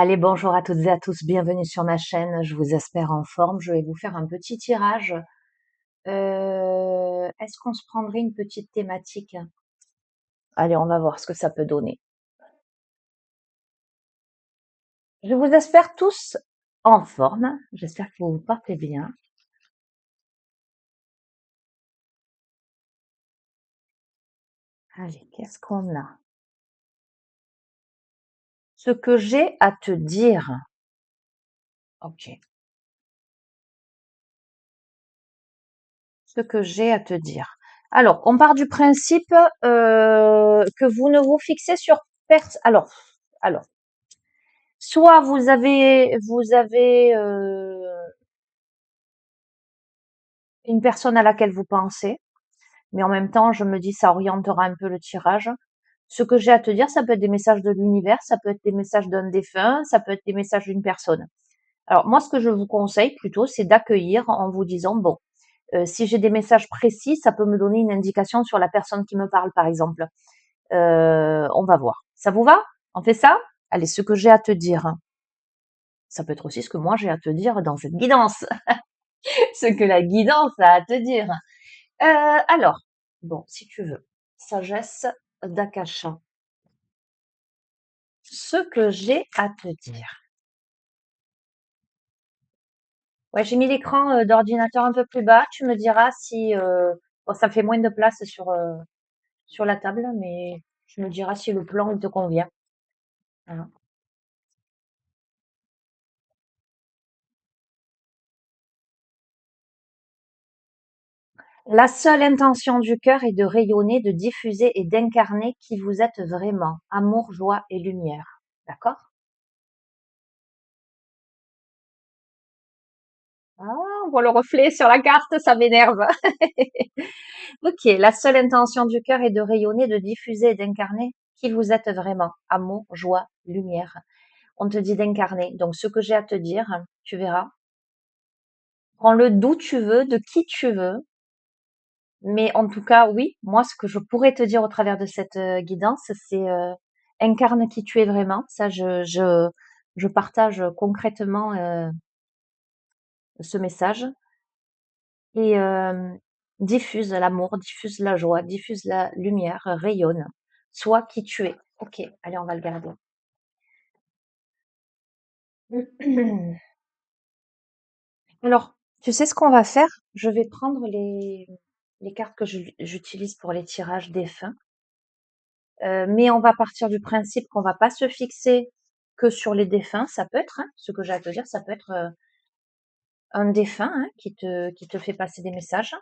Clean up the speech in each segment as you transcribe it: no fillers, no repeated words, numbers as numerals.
Allez, bonjour à toutes et à tous, bienvenue sur ma chaîne, je vous espère en forme. Je vais vous faire un petit tirage. Est-ce qu'on se prendrait une petite thématique? Allez, on va voir ce que ça peut donner. Je vous espère tous en forme, j'espère que vous vous portez bien. Allez, qu'est-ce qu'on a? Ce que j'ai à te dire. Ok. Ce que j'ai à te dire. Alors, on part du principe que vous ne vous fixez sur personne. Alors, soit vous avez une personne à laquelle vous pensez, mais en même temps, je me dis ça orientera un peu le tirage. Ce que j'ai à te dire, ça peut être des messages de l'univers, ça peut être des messages d'un défunt, ça peut être des messages d'une personne. Alors moi, ce que je vous conseille plutôt, c'est d'accueillir en vous disant, bon, si j'ai des messages précis, ça peut me donner une indication sur la personne qui me parle, par exemple. On va voir. Ça vous va? On fait ça? Allez, ce que j'ai à te dire. Ça peut être aussi ce que moi j'ai à te dire dans cette guidance. Ce que la guidance a à te dire. Alors, bon, si tu veux, sagesse d'Akasha. Ce que j'ai à te dire. Ouais, j'ai mis l'écran d'ordinateur un peu plus bas. Tu me diras si bon, ça fait moins de place sur la table, mais tu me diras si le plan il te convient. Voilà. La seule intention du cœur est de rayonner, de diffuser et d'incarner qui vous êtes vraiment. Amour, joie et lumière. D'accord? Ah, on voit le reflet sur la carte, ça m'énerve. Ok, la seule intention du cœur est de rayonner, de diffuser et d'incarner qui vous êtes vraiment. Amour, joie, lumière. On te dit d'incarner. Donc, ce que j'ai à te dire, tu verras. Prends-le d'où tu veux, de qui tu veux. Mais en tout cas, oui, moi, ce que je pourrais te dire au travers de cette guidance, c'est incarne qui tu es vraiment. Ça, je partage concrètement ce message et diffuse l'amour, diffuse la joie, diffuse la lumière, rayonne. Sois qui tu es. Ok, allez, on va le garder. Alors, tu sais ce qu'on va faire? Je vais prendre les cartes que j'utilise pour les tirages défunts. Mais on va partir du principe qu'on va pas se fixer que sur les défunts. Ça peut être, hein, ce que j'ai à te dire, ça peut être un défunt hein, qui te fait passer des messages.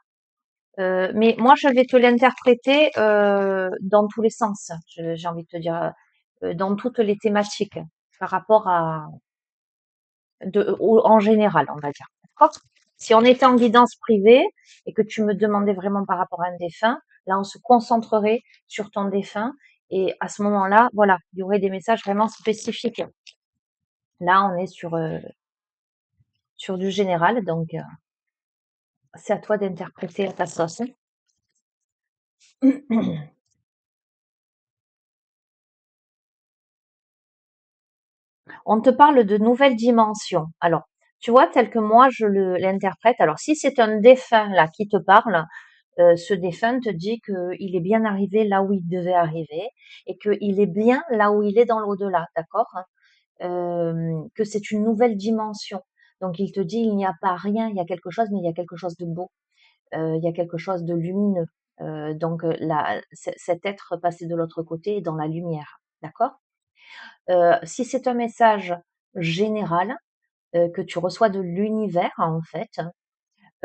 Mais moi, je vais te l'interpréter dans tous les sens. J'ai envie de te dire dans toutes les thématiques par rapport à en général, on va dire. D'accord. Si on était en guidance privée et que tu me demandais vraiment par rapport à un défunt, là, on se concentrerait sur ton défunt et à ce moment-là, voilà, il y aurait des messages vraiment spécifiques. Là, on est sur du général, donc c'est à toi d'interpréter à ta sauce. On te parle de nouvelles dimensions. Alors, tu vois, tel que moi je l'interprète. Alors, si c'est un défunt là qui te parle, ce défunt te dit qu'il est bien arrivé là où il devait arriver et qu'il est bien là où il est dans l'au-delà, d'accord? Que c'est une nouvelle dimension. Donc il te dit il n'y a pas rien, il y a quelque chose, mais il y a quelque chose de beau, il y a quelque chose de lumineux. Donc cet être passé de l'autre côté est dans la lumière, d'accord? Si c'est un message général que tu reçois de l'univers en fait,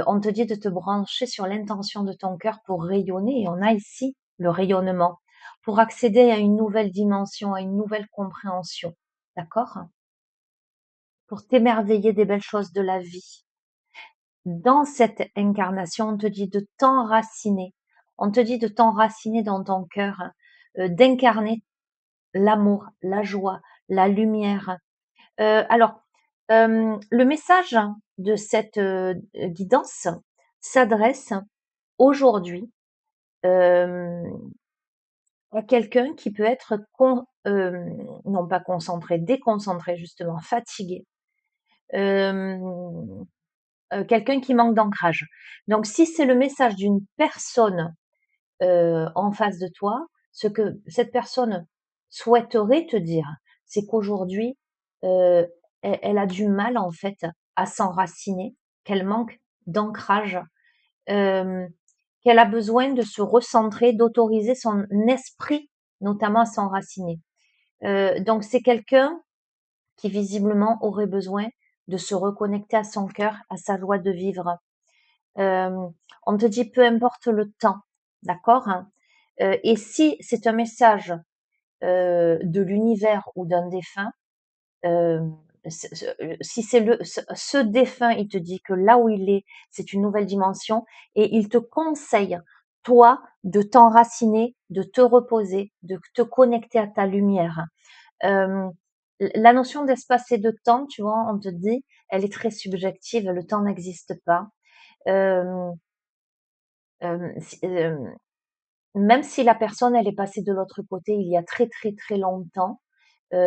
on te dit de te brancher sur l'intention de ton cœur pour rayonner et on a ici le rayonnement pour accéder à une nouvelle dimension, à une nouvelle compréhension. D'accord? Pour t'émerveiller des belles choses de la vie. Dans cette incarnation, on te dit de t'enraciner. On te dit de t'enraciner dans ton cœur, d'incarner l'amour, la joie, la lumière. Alors, le message de cette guidance s'adresse aujourd'hui euh, quelqu'un qui peut être non pas concentré, déconcentré justement, fatigué, euh, quelqu'un qui manque d'ancrage. Donc si c'est le message d'une personne en face de toi, ce que cette personne souhaiterait te dire, c'est qu'aujourd'hui, elle a du mal en fait à s'enraciner, qu'elle manque d'ancrage, euh, qu'elle a besoin de se recentrer, d'autoriser son esprit notamment à s'enraciner. Donc c'est quelqu'un qui visiblement aurait besoin de se reconnecter à son cœur, à sa joie de vivre. Euh, on te dit peu importe le temps, d'accord, hein. Et si c'est un message de l'univers ou d'un défunt, euh, si c'est ce défunt, il te dit que là où il est, c'est une nouvelle dimension et il te conseille, toi, de t'enraciner, de te reposer, de te connecter à ta lumière. Euh, la notion d'espace et de temps, tu vois, on te dit, elle est très subjective, le temps n'existe pas. Euh, si, même si la personne, elle est passée de l'autre côté il y a très très très longtemps,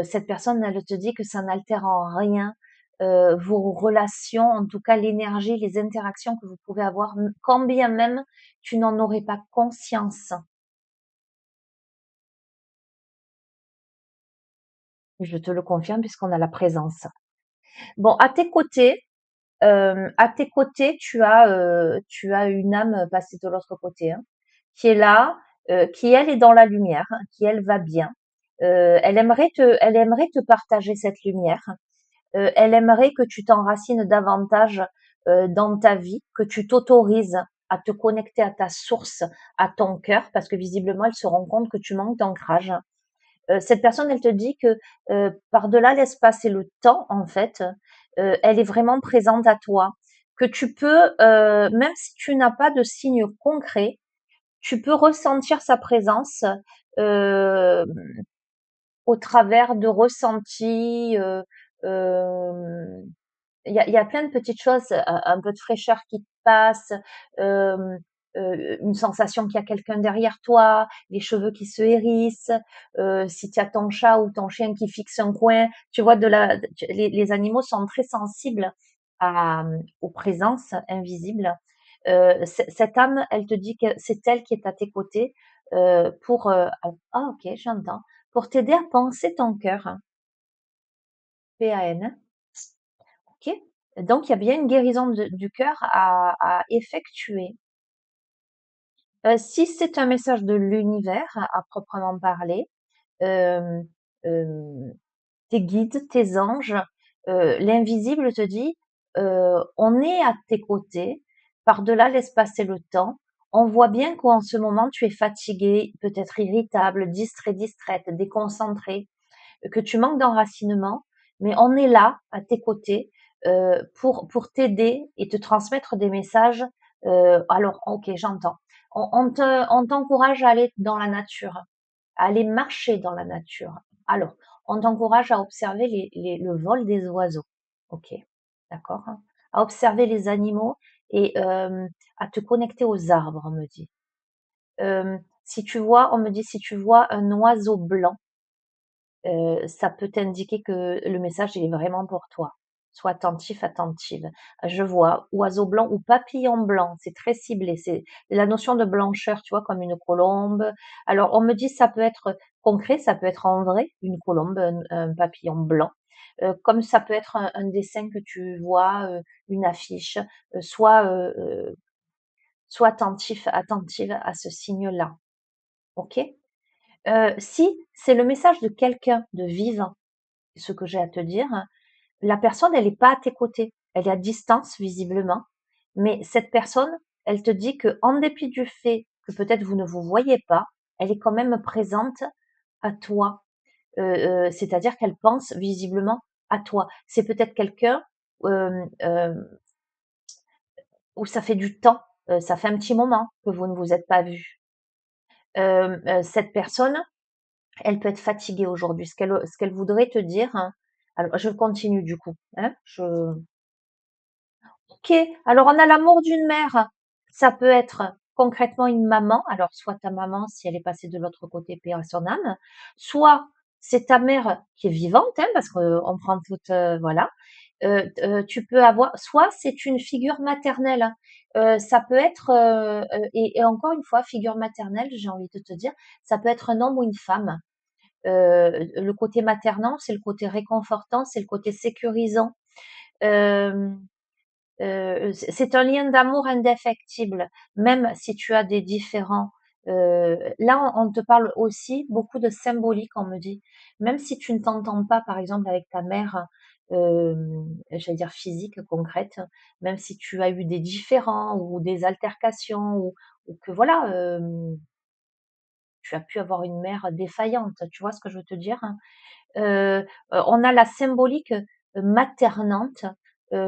cette personne, elle te dit que ça n'altère en rien vos relations, en tout cas l'énergie, les interactions que vous pouvez avoir, quand bien même tu n'en aurais pas conscience. Je te le confirme puisqu'on a la présence. Bon, à tes côtés, tu as une âme passée de l'autre côté, hein, qui est là, qui elle est dans la lumière, hein, qui elle va bien. Elle aimerait te partager cette lumière. Elle aimerait que tu t'enracines davantage dans ta vie, que tu t'autorises à te connecter à ta source, à ton cœur, parce que visiblement elle se rend compte que tu manques d'ancrage. Cette personne, elle te dit que par-delà l'espace et le temps, en fait, elle est vraiment présente à toi, que tu peux, même si tu n'as pas de signe concret, tu peux ressentir sa présence euh, au travers de ressentis. Euh, il y a plein de petites choses, un peu de fraîcheur qui te passe, euh, une sensation qu'il y a quelqu'un derrière toi, les cheveux qui se hérissent, si tu as ton chat ou ton chien qui fixe un coin, tu vois, les animaux sont très sensibles aux présences invisibles. Cette âme, elle te dit que c'est elle qui est à tes côtés ok, j'entends, pour t'aider à penser ton cœur, hein, PAN. Ok. Donc, il y a bien une guérison du cœur à effectuer. Si c'est un message de l'univers à proprement parler, euh, euh, tes guides, tes anges, l'invisible te dit, on est à tes côtés, par-delà l'espace et le temps. On voit bien qu'en ce moment, tu es fatigué, peut-être irritable, distrait, distraite, déconcentré, que tu manques d'enracinement, mais on est là, à tes côtés, pour t'aider et te transmettre des messages. Alors, ok, j'entends. On t'encourage à aller dans la nature, à aller marcher dans la nature. Alors, on t'encourage à observer le vol des oiseaux. Ok, d'accord, hein. À observer les animaux et à te connecter aux arbres, on me dit. Si tu vois, on me dit, si tu vois un oiseau blanc, ça peut t'indiquer que le message il est vraiment pour toi. Sois attentif, attentive. Je vois oiseau blanc ou papillon blanc, c'est très ciblé. C'est la notion de blancheur, tu vois, comme une colombe. Alors, on me dit ça peut être concret, ça peut être en vrai, une colombe, un papillon blanc. Comme ça peut être un dessin que tu vois, une affiche. Sois, sois attentif, attentive à ce signe-là. Ok? Si c'est le message de quelqu'un de vivant, ce que j'ai à te dire, la personne, elle n'est pas à tes côtés. Elle est à distance, visiblement. Mais cette personne, elle te dit que, en dépit du fait que peut-être vous ne vous voyez pas, elle est quand même présente à toi. C'est-à-dire qu'elle pense visiblement à toi. C'est peut-être quelqu'un euh, euh, où ça fait du temps, ça fait un petit moment que vous ne vous êtes pas vu. Cette personne, elle peut être fatiguée aujourd'hui. Ce qu'elle voudrait te dire, hein, alors je continue du coup, hein, ok, alors on a l'amour d'une mère. Ça peut être concrètement une maman, alors soit ta maman si elle est passée de l'autre côté, paix à son âme, soit c'est ta mère qui est vivante, hein, parce qu'on prend toute, voilà. Tu peux avoir, soit c'est une figure maternelle, hein. Ça peut être, et encore une fois, figure maternelle, j'ai envie de te dire, ça peut être un homme ou une femme. Le côté maternant, c'est le côté réconfortant, c'est le côté sécurisant. Euh, c'est un lien d'amour indéfectible, même si tu as des différents. Là, on te parle aussi beaucoup de symbolique, on me dit. Même si tu ne t'entends pas, par exemple, avec ta mère, euh, j'allais dire physique, concrète, même si tu as eu des différends ou des altercations ou que voilà, tu as pu avoir une mère défaillante, tu vois ce que je veux te dire? On a la symbolique maternante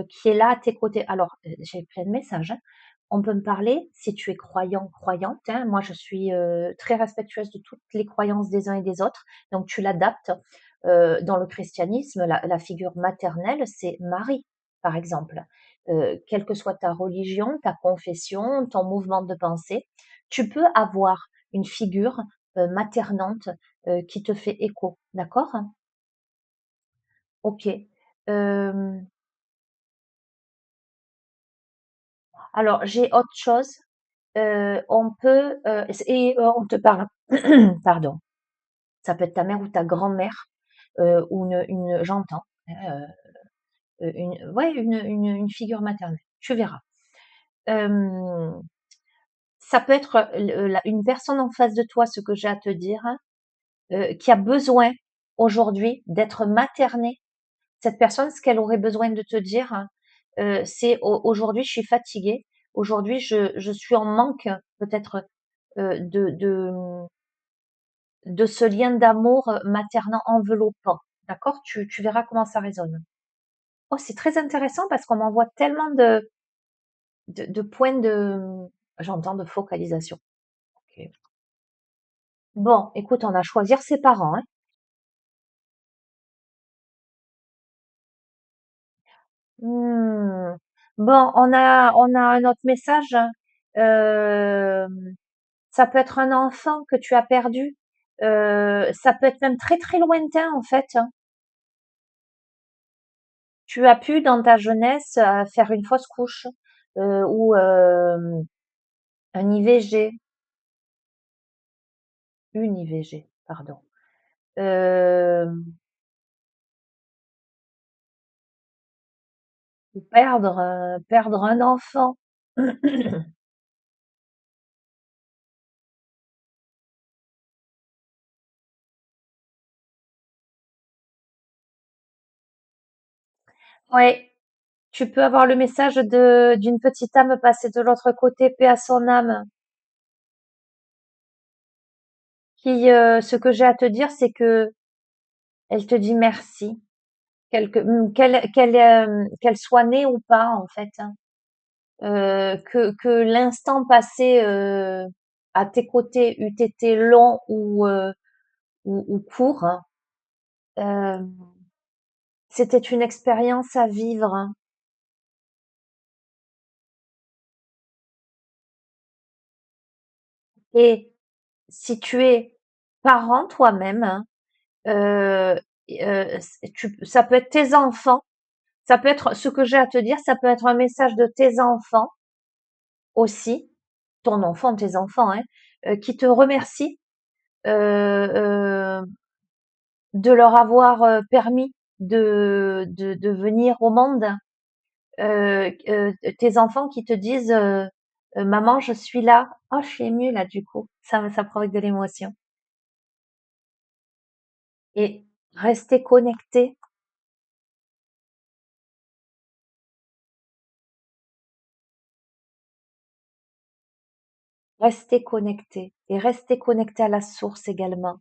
qui est là à tes côtés. Alors, j'ai plein de messages, hein. On peut me parler si tu es croyant, croyante, hein. Moi, je suis très respectueuse de toutes les croyances des uns et des autres. Donc, tu l'adaptes. Dans le christianisme, la figure maternelle, c'est Marie, par exemple. Quelle que soit ta religion, ta confession, ton mouvement de pensée, tu peux avoir une figure maternante qui te fait écho, d'accord? OK. Hem, alors j'ai autre chose. On peut, on te parle pardon, ça peut être ta mère ou ta grand-mère, ou une j'entends, une ouais, une figure maternelle, tu verras. Hem, Ça peut être, la une personne en face de toi, ce que j'ai à te dire, hein, qui a besoin aujourd'hui d'être maternée. Cette personne, ce qu'elle aurait besoin de te dire, hein, c'est aujourd'hui, je suis fatiguée. Aujourd'hui, je suis en manque peut-être de ce lien d'amour maternant enveloppant. D'accord? Tu verras comment ça résonne. Oh, c'est très intéressant parce qu'on m'envoie tellement de points j'entends de focalisation. Ok. Bon, écoute, on a choisi ses parents, hein. Hmm. Bon, on a un autre message, hein. Euh, Ça peut être un enfant que tu as perdu. Ça peut être même très très lointain en fait, hein. Tu as pu dans ta jeunesse faire une fausse couche ou un IVG, une IVG, pardon. Euh, ou perdre un enfant. Ouais, tu peux avoir le message d'une petite âme passée de l'autre côté, paix à son âme, qui ce que j'ai à te dire, c'est que elle te dit merci, qu'elle soit née ou pas en fait, hein. Que l'instant passé à tes côtés eût été long ou court, hein, euh, c'était une expérience à vivre, hein. Et si tu es parent toi-même, hein, euh, ça peut être tes enfants, ça peut être ce que j'ai à te dire, ça peut être un message de tes enfants aussi, ton enfant, tes enfants, hein, qui te remercient euh, de leur avoir permis de venir au monde. Tes enfants qui te disent maman, je suis là. Oh, je suis émue là du coup. Ça provoque de l'émotion. Et rester connecté, rester connecté. Et rester connecté à la source également.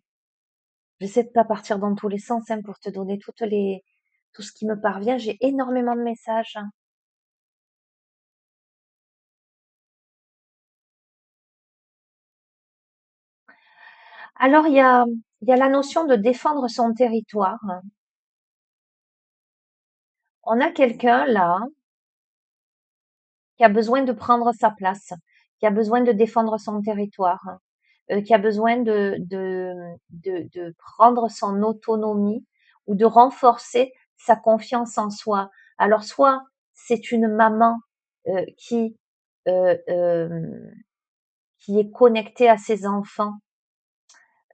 J'essaie de pas partir dans tous les sens hein, pour te donner tout ce qui me parvient. J'ai énormément de messages, hein. Alors, il y a la notion de défendre son territoire. On a quelqu'un là qui a besoin de prendre sa place, qui a besoin de défendre son territoire, qui a besoin de prendre son autonomie ou de renforcer sa confiance en soi. Alors soit c'est une maman qui euh, euh, qui est connectée à ses enfants,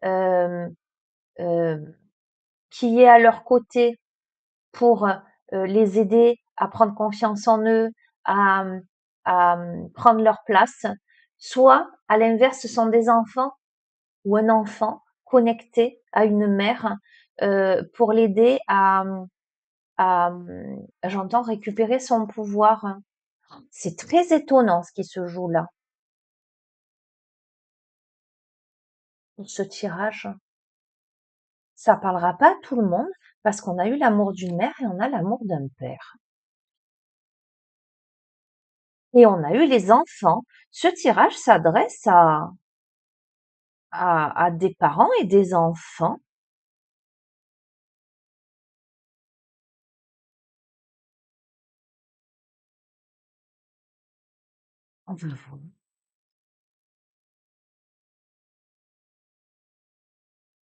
euh, euh, qui est à leur côté pour les aider à prendre confiance en eux, à, à prendre leur place, soit à l'inverse, ce sont des enfants ou un enfant connecté à une mère pour l'aider à j'entends récupérer son pouvoir. C'est très étonnant ce qui se joue là pour ce tirage. Ça parlera pas à tout le monde parce qu'on a eu l'amour d'une mère et on a l'amour d'un père. Et on a eu les enfants. Ce tirage s'adresse à des parents et des enfants. On va voir.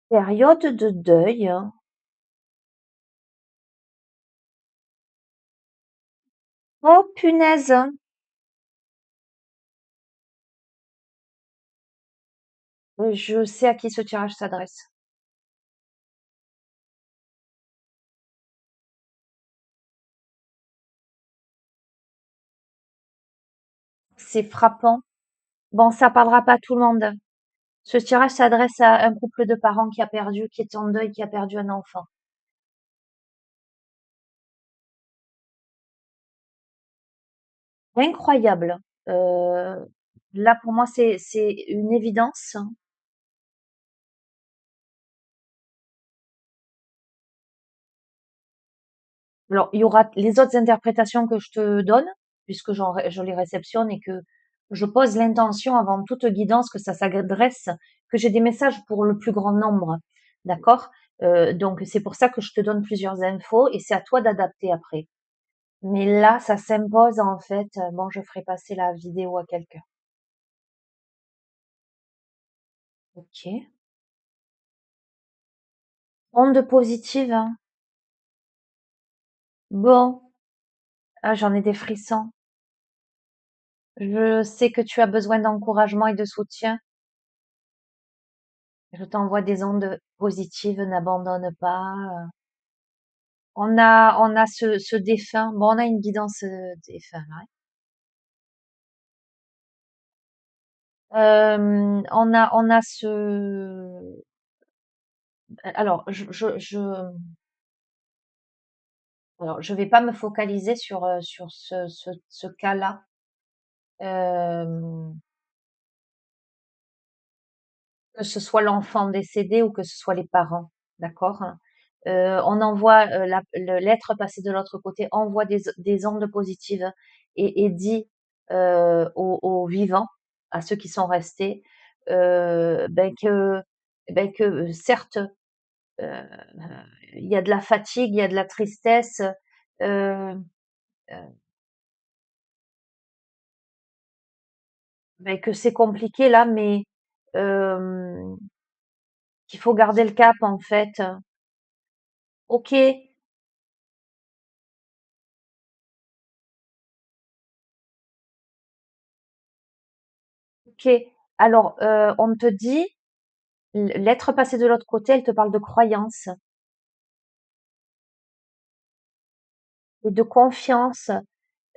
Période de deuil. Oh punaise! Je sais à qui ce tirage s'adresse. C'est frappant. Bon, ça parlera pas à tout le monde. Ce tirage s'adresse à un couple de parents qui est en deuil, qui a perdu un enfant. Incroyable. Euh, Là, pour moi, c'est une évidence. Alors, il y aura les autres interprétations que je te donne, puisque je les réceptionne et que je pose l'intention avant toute guidance que ça s'adresse, que j'ai des messages pour le plus grand nombre. D'accord? Donc, c'est pour ça que je te donne plusieurs infos et c'est à toi d'adapter après. Mais là, ça s'impose en fait. Bon, je ferai passer la vidéo à quelqu'un. Ok. Onde positive, hein. Bon, ah, j'en ai des frissons. Je sais que tu as besoin d'encouragement et de soutien. Je t'envoie des ondes positives, n'abandonne pas. On a ce défunt. Bon, on a une guidance défunt, là. On a alors, alors, je vais pas me focaliser sur ce cas-là. Euh, que ce soit l'enfant décédé ou que ce soit les parents, d'accord? On envoie l'être passé de l'autre côté, envoie des ondes positives et dit aux vivants, à ceux qui sont restés, ben que certes, euh, il y a de la fatigue, il y a de la tristesse, euh, euh, ben que c'est compliqué là, mais euh, qu'il faut garder le cap en fait. Ok, ok. Alors, on te dit, l'être passé de l'autre côté, elle te parle de croyance et de confiance.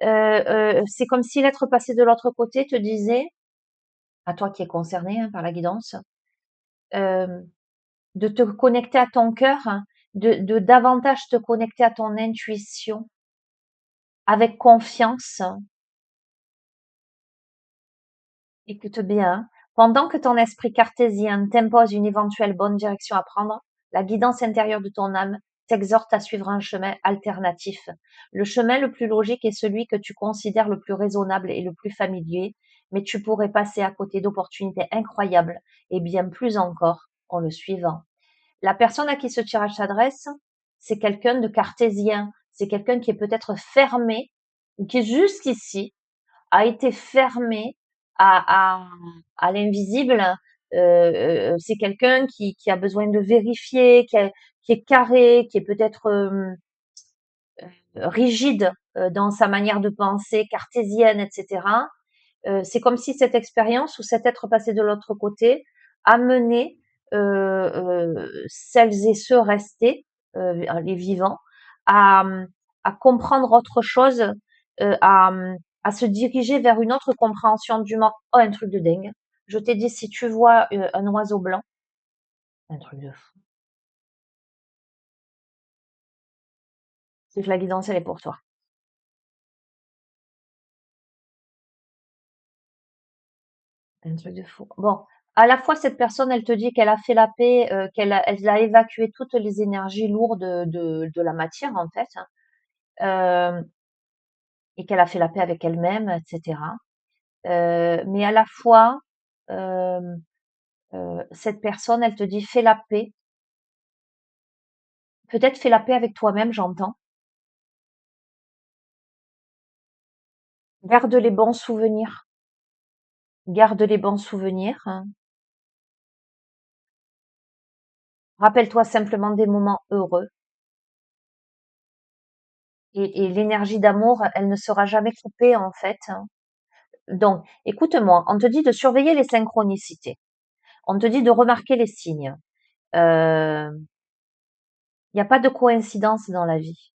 C'est comme si l'être passé de l'autre côté te disait, à toi qui es concerné hein, par la guidance, euh, de te connecter à ton cœur, hein, de davantage te connecter à ton intuition avec confiance. Écoute bien, pendant que ton esprit cartésien t'impose une éventuelle bonne direction à prendre, la guidance intérieure de ton âme t'exhorte à suivre un chemin alternatif. Le chemin le plus logique est celui que tu considères le plus raisonnable et le plus familier, mais tu pourrais passer à côté d'opportunités incroyables et bien plus encore en le suivant. La personne à qui ce tirage s'adresse, c'est quelqu'un de cartésien, c'est quelqu'un qui est peut-être fermé ou qui jusqu'ici a été fermé à, à l'invisible, c'est quelqu'un qui a besoin de vérifier, qui est carré, qui est peut-être rigide dans sa manière de penser, cartésienne, etc. C'est comme si cette expérience ou cet être passé de l'autre côté amenait celles et ceux restés, les vivants, à, à comprendre autre chose, à se diriger vers une autre compréhension du monde. Oh, un truc de dingue. Je t'ai dit, si tu vois un oiseau blanc, un truc de fou, c'est que la guidance, elle est pour toi. Un truc de fou. Bon, à la fois, cette personne, elle te dit qu'elle a fait la paix, elle a évacué toutes les énergies lourdes de la matière, en fait, hein, et qu'elle a fait la paix avec elle-même, etc. Mais à la fois, euh, cette personne, elle te dit fais la paix. Peut-être fais la paix avec toi-même, j'entends. Garde les bons souvenirs. Garde les bons souvenirs, hein. Rappelle-toi simplement des moments heureux. Et l'énergie d'amour, elle ne sera jamais coupée, en fait, hein. Donc, écoute-moi, on te dit de surveiller les synchronicités. On te dit de remarquer les signes. Il n'y a pas de coïncidence dans la vie.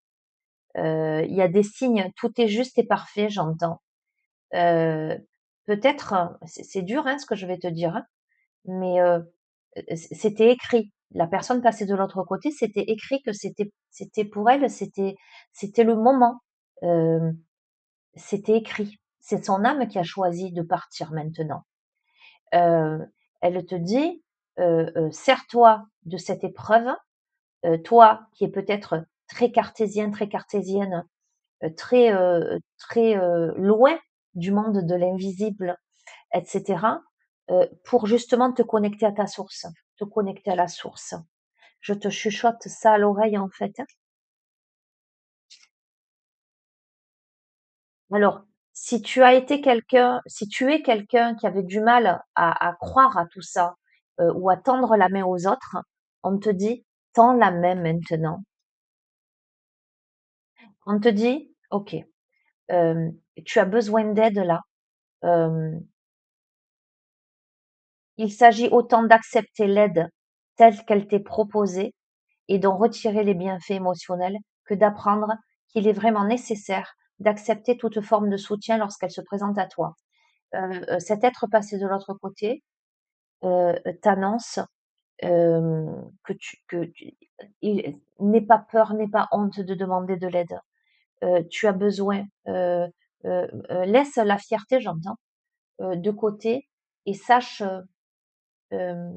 Il y a des signes, tout est juste et parfait, j'entends. Euh, Peut-être, c'est dur hein, ce que je vais te dire, hein, mais c'était écrit. La personne passée de l'autre côté, c'était écrit que c'était pour elle, c'était le moment. Euh, C'était écrit. C'est son âme qui a choisi de partir maintenant. Euh, Elle te dit, sers-toi de cette épreuve, toi qui es peut-être très cartésienne, très loin du monde de l'invisible, etc., pour justement te connecter à ta source, te connecter à la source. Je te chuchote ça à l'oreille en fait, hein. Alors, si tu es quelqu'un qui avait du mal à croire à tout ça, ou à tendre la main aux autres, on te dit, tends la main maintenant. On te dit, ok, euh, tu as besoin d'aide là. Euh, il s'agit autant d'accepter l'aide telle qu'elle t'est proposée et d'en retirer les bienfaits émotionnels que d'apprendre qu'il est vraiment nécessaire d'accepter toute forme de soutien lorsqu'elle se présente à toi. Cet être passé de l'autre côté t'annonce n'aie pas peur, n'aie pas honte de demander de l'aide. Tu as besoin, laisse la fierté, j'entends, de côté et sache euh,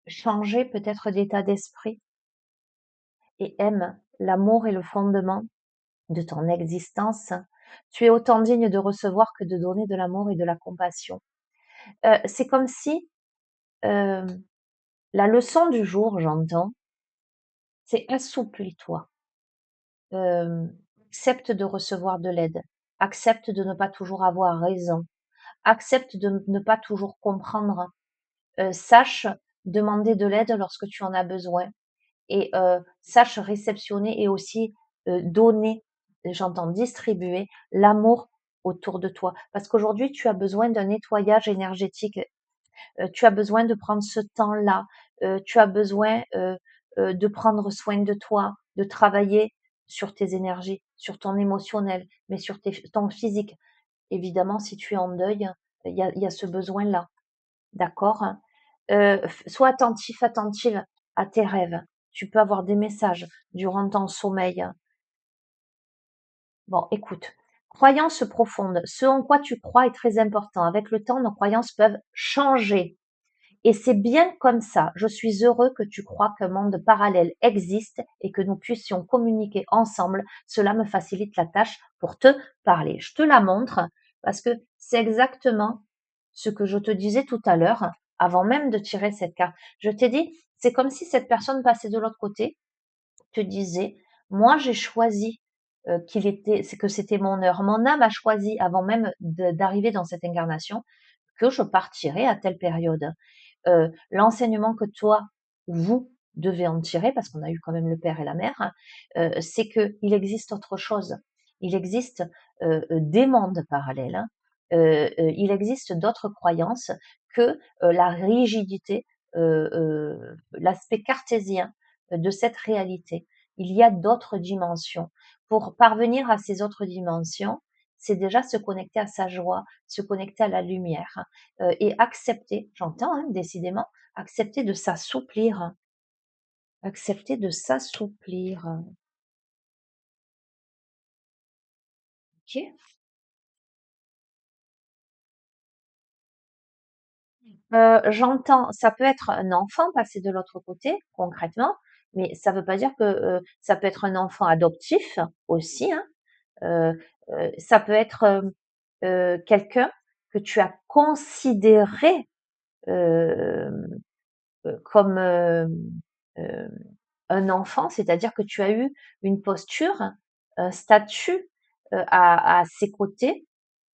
changer peut-être d'état d'esprit et aime. L'amour est le fondement de ton existence. Tu es autant digne de recevoir que de donner de l'amour et de la compassion. C'est comme si euh, la leçon du jour, j'entends, c'est assouplis-toi. Euh, Accepte de recevoir de l'aide. Accepte de ne pas toujours avoir raison. Accepte de ne pas toujours comprendre. Sache demander de l'aide lorsque tu en as besoin. Et sache réceptionner et aussi donner, j'entends distribuer l'amour autour de toi. Parce qu'aujourd'hui, tu as besoin d'un nettoyage énergétique. Tu as besoin de prendre ce temps-là. Tu as besoin de prendre soin de toi, de travailler sur tes énergies, sur ton émotionnel, mais sur ton physique. Évidemment, si tu es en deuil, il y a ce besoin-là. D'accord? Sois attentif, attentive à tes rêves. Tu peux avoir des messages durant ton sommeil. Bon, écoute, croyances profondes. Ce en quoi tu crois est très important. Avec le temps, nos croyances peuvent changer. Et c'est bien comme ça. Je suis heureux que tu crois qu'un monde parallèle existe et que nous puissions communiquer ensemble. Cela me facilite la tâche pour te parler. Je te la montre parce que c'est exactement ce que je te disais tout à l'heure, avant même de tirer cette carte. Je t'ai dit, c'est comme si cette personne passée de l'autre côté te disait, moi j'ai choisi c'est que c'était mon heure. Mon âme a choisi, avant même d'arriver dans cette incarnation, que je partirais à telle période. L'enseignement que toi, vous devez en tirer, parce qu'on a eu quand même le père et la mère, hein, c'est qu'il existe autre chose. Il existe des mondes parallèles. Hein. Il existe d'autres croyances que la rigidité, l'aspect cartésien de cette réalité. Il y a d'autres dimensions. Pour parvenir à ces autres dimensions, c'est déjà se connecter à sa joie, se connecter à la lumière et accepter, j'entends hein, décidément, accepter de s'assouplir, accepter de s'assouplir. Ok. J'entends, ça peut être un enfant passé de l'autre côté, concrètement, mais ça veut pas dire que ça peut être un enfant adoptif aussi, hein. Euh, Ça peut être quelqu'un que tu as considéré euh, comme euh, un enfant, c'est-à-dire que tu as eu une posture, un statut à ses côtés,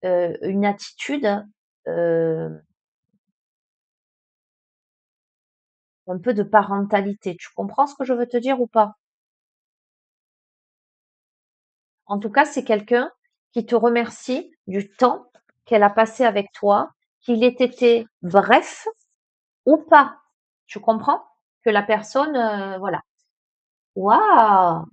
une attitude euh, un peu de parentalité. Tu comprends ce que je veux te dire ou pas? En tout cas, c'est quelqu'un qui te remercie du temps qu'elle a passé avec toi, qu'il ait été bref ou pas. Tu comprends? Que la personne, voilà. Waouh!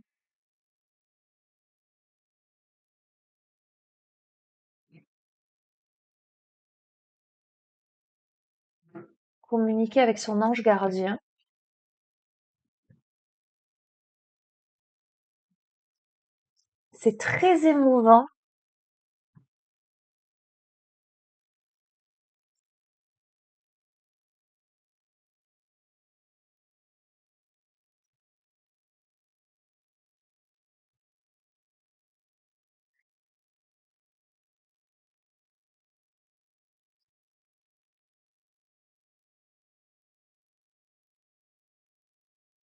Communiquer avec son ange gardien. C'est très émouvant.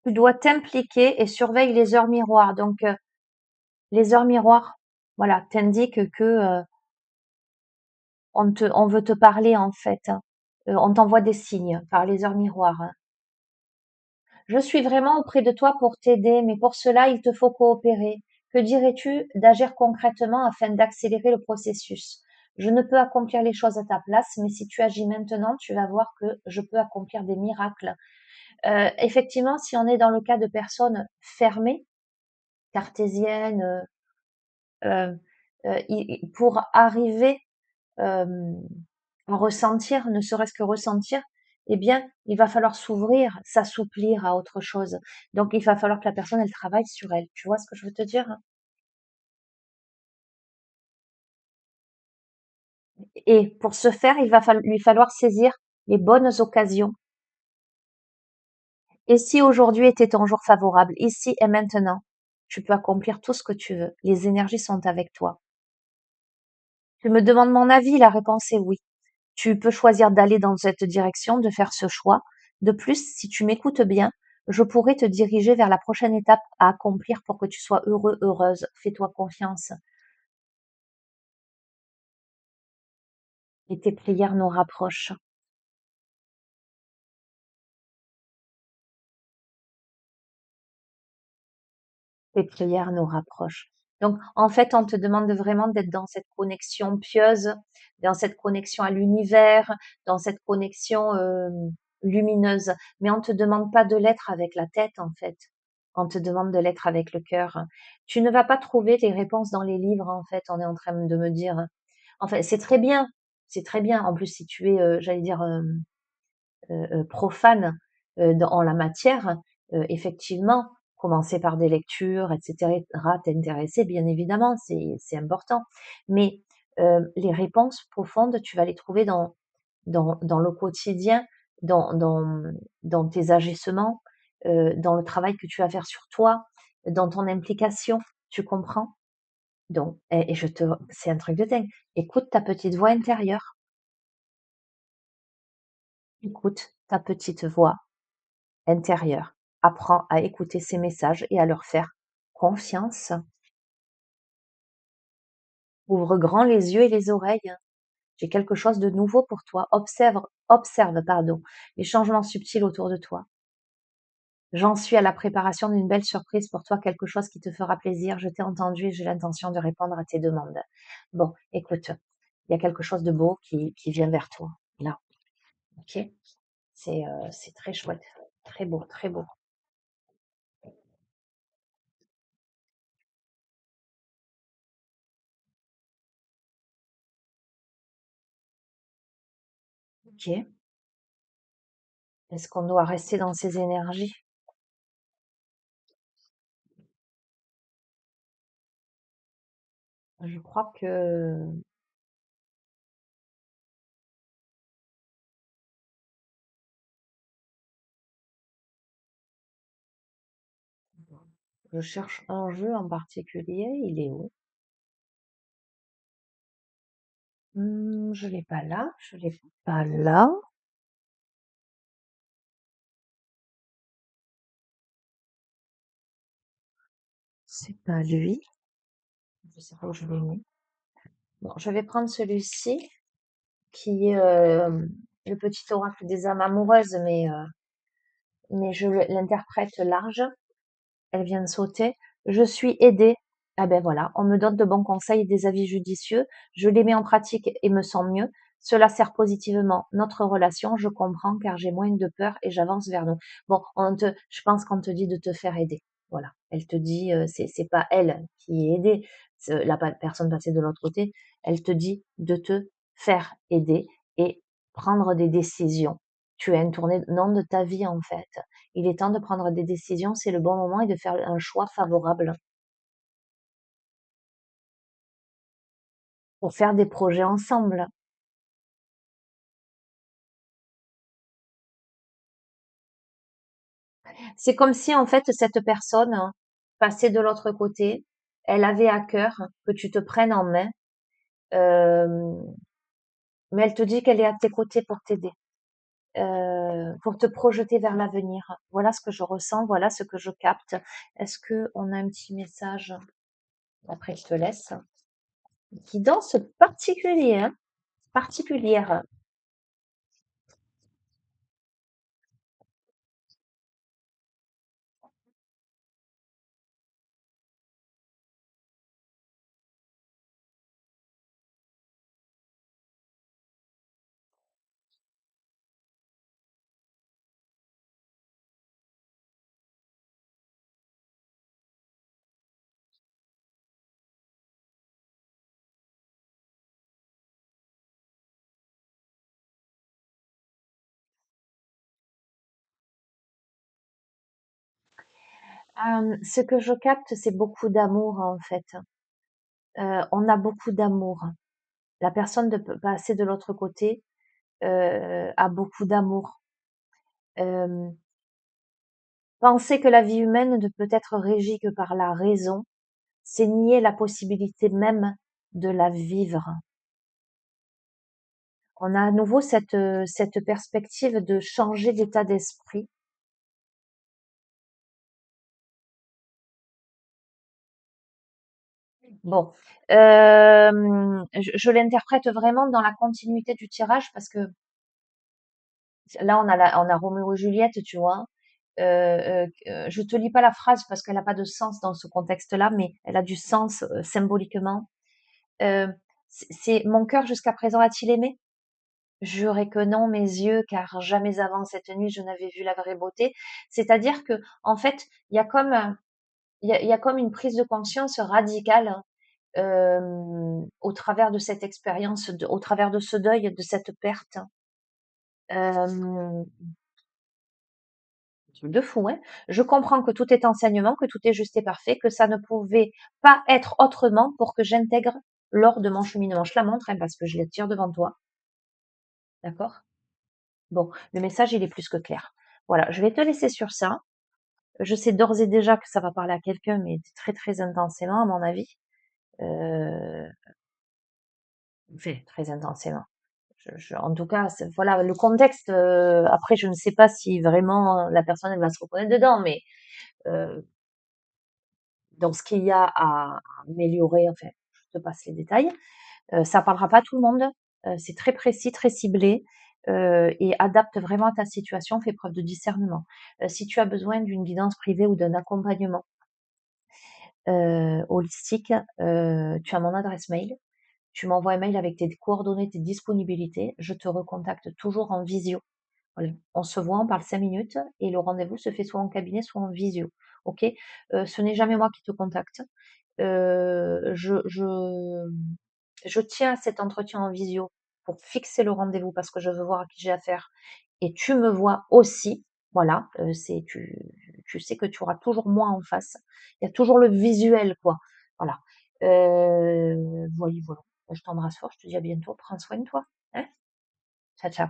Tu dois t'impliquer et surveille les heures miroirs. Donc, les heures miroirs, voilà, t'indiquent que on veut te parler en fait. Hein. On t'envoie des signes par les heures miroirs. Hein. Je suis vraiment auprès de toi pour t'aider, mais pour cela, il te faut coopérer. Que dirais-tu d'agir concrètement afin d'accélérer le processus? Je ne peux accomplir les choses à ta place, mais si tu agis maintenant, tu vas voir que je peux accomplir des miracles. Effectivement, si on est dans le cas de personnes fermées, cartésiennes, euh, pour arriver à ressentir, ne serait-ce que ressentir, eh bien, il va falloir s'ouvrir, s'assouplir à autre chose. Donc, il va falloir que la personne, elle travaille sur elle. Tu vois ce que je veux te dire? Hein. Et pour ce faire, lui falloir saisir les bonnes occasions. Et si aujourd'hui était ton jour favorable, ici et maintenant, tu peux accomplir tout ce que tu veux. Les énergies sont avec toi. Tu me demandes mon avis, la réponse est oui. Tu peux choisir d'aller dans cette direction, de faire ce choix. De plus, si tu m'écoutes bien, je pourrais te diriger vers la prochaine étape à accomplir pour que tu sois heureux, heureuse. Fais-toi confiance et tes prières nous rapprochent. Tes prières nous rapprochent. Donc, en fait, on te demande vraiment d'être dans cette connexion pieuse, dans cette connexion à l'univers, dans cette connexion lumineuse. Mais on te demande pas de l'être avec la tête, en fait. On te demande de l'être avec le cœur. Tu ne vas pas trouver les réponses dans les livres, en fait, on est en train de me dire. En fait, c'est très bien. C'est très bien. En plus, si tu es, j'allais dire, profane en la matière, effectivement, commencer par des lectures, etc., t'intéresser, bien évidemment, c'est important. Mais les réponses profondes, tu vas les trouver dans le quotidien, dans, dans, dans tes agissements, dans le travail que tu vas faire sur toi, dans ton implication, tu comprends? Donc, c'est un truc de dingue. Écoute ta petite voix intérieure. Écoute ta petite voix intérieure. Apprends à écouter ces messages et à leur faire confiance. Ouvre grand les yeux et les oreilles. J'ai quelque chose de nouveau pour toi. Observe, pardon, les changements subtils autour de toi. J'en suis à la préparation d'une belle surprise pour toi, quelque chose qui te fera plaisir. Je t'ai entendu et j'ai l'intention de répondre à tes demandes. Bon, écoute, il y a quelque chose de beau qui vient vers toi, là. Ok? C'est très chouette. Très beau, très beau. Ok. Est-ce qu'on doit rester dans ces énergies? Je crois que je cherche un jeu en particulier. Il est où? Je l'ai pas là. Je l'ai pas là. C'est pas lui. Je sais pas où je l'ai mis. Bon, je vais prendre celui-ci qui est le petit oracle des âmes amoureuses, mais je l'interprète large. Elle vient de sauter. Je suis aidée. Ah ben voilà, on me donne de bons conseils et des avis judicieux. Je les mets en pratique et me sens mieux. Cela sert positivement notre relation. Je comprends car j'ai moins de peur et j'avance vers nous. Bon, je pense qu'on te dit de te faire aider. Voilà. Elle te dit, c'est pas elle qui est aidée, la personne passée de l'autre côté. Elle te dit de te faire aider et prendre des décisions. Tu es un tournant de ta vie en fait. Il est temps de prendre des décisions, c'est le bon moment et de faire un choix favorable pour faire des projets ensemble. C'est comme si en fait cette personne passée de l'autre côté, elle avait à cœur que tu te prennes en main, euh, mais elle te dit qu'elle est à tes côtés pour t'aider, pour te projeter vers l'avenir. Voilà ce que je ressens, voilà ce que je capte. Est-ce que on a un petit message? Après, je te laisse. Guidance particulière, particulière. Ce que je capte, c'est beaucoup d'amour en fait. On a beaucoup d'amour. La personne de passer de l'autre côté a beaucoup d'amour. Euh, Penser que la vie humaine ne peut être régie que par la raison, c'est nier la possibilité même de la vivre. On a à nouveau cette perspective de changer d'état d'esprit. Bon, je l'interprète vraiment dans la continuité du tirage parce que là, on a Roméo et Juliette, tu vois. Je te lis pas la phrase parce qu'elle n'a pas de sens dans ce contexte-là, mais elle a du sens symboliquement. Euh, c'est mon cœur jusqu'à présent a-t-il aimé? Jurais que non, mes yeux, car jamais avant cette nuit je n'avais vu la vraie beauté. C'est-à-dire que, en fait, il y a comme, il y a comme une prise de conscience radicale au travers de cette expérience, au travers de ce deuil, de cette perte. Euh, Truc de fou, hein. Je comprends que tout est enseignement, que tout est juste et parfait, que ça ne pouvait pas être autrement pour que j'intègre lors de mon cheminement. Je la montre, hein, parce que je la tire devant toi. D'accord? Bon, le message, il est plus que clair. Voilà, je vais te laisser sur ça. Je sais d'ores et déjà que ça va parler à quelqu'un, mais très très intensément, à mon avis. Euh, enfin, très intensément. En tout cas, voilà, le contexte. Après, je ne sais pas si vraiment la personne elle va se reconnaître dedans, mais euh, dans ce qu'il y a à améliorer, enfin, te passe les détails. Ça parlera pas à tout le monde. C'est très précis, très ciblé, et adapte vraiment à ta situation, fais preuve de discernement. Si tu as besoin d'une guidance privée ou d'un accompagnement holistique, tu as mon adresse mail. Tu m'envoies un mail avec tes coordonnées, tes disponibilités. Je te recontacte toujours en visio. Voilà. On se voit, on parle 5 minutes et le rendez-vous se fait soit en cabinet, soit en visio. OK? Ce n'est jamais moi qui te contacte. Heu, je je je tiens à cet entretien en visio pour fixer le rendez-vous parce que je veux voir à qui j'ai affaire et tu me vois aussi. Voilà, c'est tu sais que tu auras toujours moi en face. Il y a toujours le visuel, quoi. Voilà. Voilà. Je t'embrasse fort, je te dis à bientôt. Prends soin de toi, hein. Ciao, ciao.